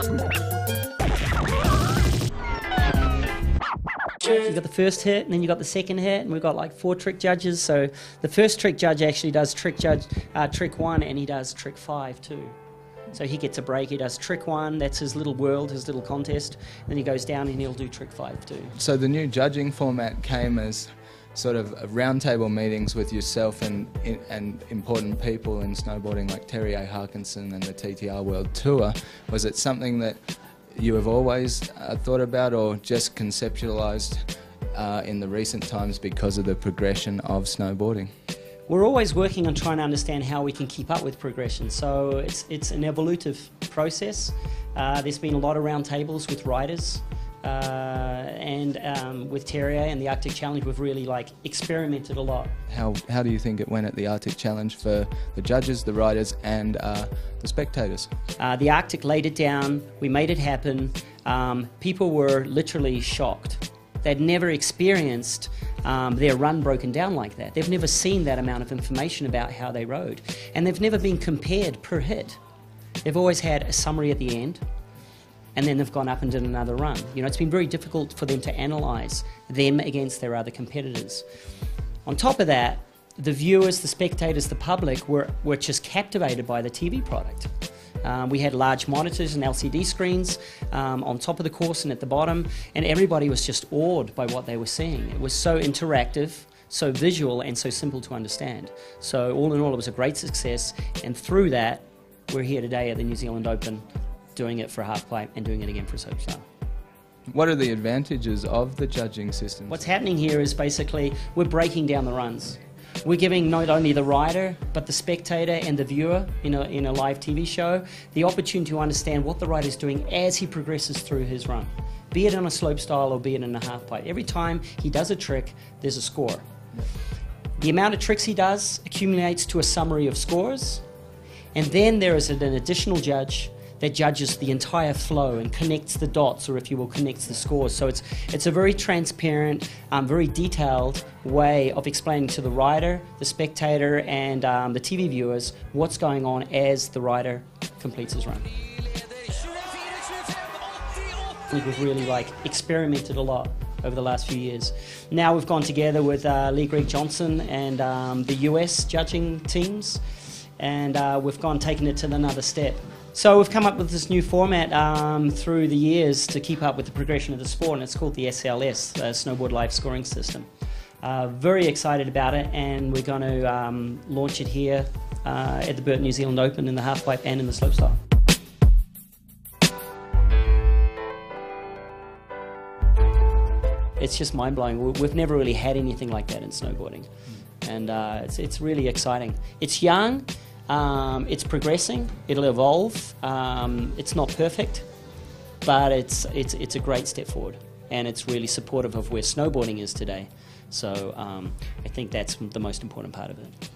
You got the first hit, and then you got the second hit, and we've got like 4 trick judges. So the first trick judge actually does trick 1, and he does trick 5 too. So he gets a break. He does trick 1. That's his little world, his little contest. Then he goes down and he'll do trick 5 too. So the new judging format came as sort of roundtable meetings with yourself and important people in snowboarding like Terry A. Harkinson and the TTR World Tour. Was it something that you have always thought about, or just conceptualised in the recent times because of the progression of snowboarding? We're always working on trying to understand how we can keep up with progression. So it's an evolutive process. There's been a lot of roundtables with riders, and with Terry and the Arctic Challenge, we've really experimented a lot. How do you think it went at the Arctic Challenge for the judges, the riders, and the spectators? The Arctic laid it down. We made it happen. People were literally shocked. They'd never experienced their run broken down like that. They've never seen that amount of information about how they rode, and they've never been compared per hit. They've always had a summary at the end, and then they've gone up and did another run. You know, it's been very difficult for them to analyse them against their other competitors. On top of that, the viewers, the spectators, the public were just captivated by the TV product. We had large monitors and LCD screens on top of the course and at the bottom, and everybody was just awed by what they were seeing. It was so interactive, so visual, and so simple to understand. So all in all, it was a great success, and through that, we're here today at the New Zealand Open, doing it for halfpipe and doing it again for slopestyle. What are the advantages of the judging system? What's happening here is basically we're breaking down the runs. We're giving not only the rider, but the spectator and the viewer in a live TV show the opportunity to understand what the rider's doing as he progresses through his run, be it on a slopestyle or be it in a halfpipe. Every time he does a trick, there's a score. The amount of tricks he does accumulates to a summary of scores, and then there is an additional judge that judges the entire flow and connects the dots, or if you will, connects the scores. So it's a very transparent, very detailed way of explaining to the rider, the spectator, and the TV viewers what's going on as the rider completes his run. We've really experimented a lot over the last few years. Now we've gone together with Lee Greg Johnson and the US judging teams, and we've taken it to another step. So we've come up with this new format through the years to keep up with the progression of the sport, and it's called the SLS, the Snowboard Live Scoring System. Very excited about it, and we're going to launch it here at the Burton New Zealand Open in the halfpipe and in the slopestyle. It's just mind-blowing. We've never really had anything like that in snowboarding, and it's really exciting. It's young. It's progressing, it'll evolve, it's not perfect, but it's a great step forward, and it's really supportive of where snowboarding is today. So I think that's the most important part of it.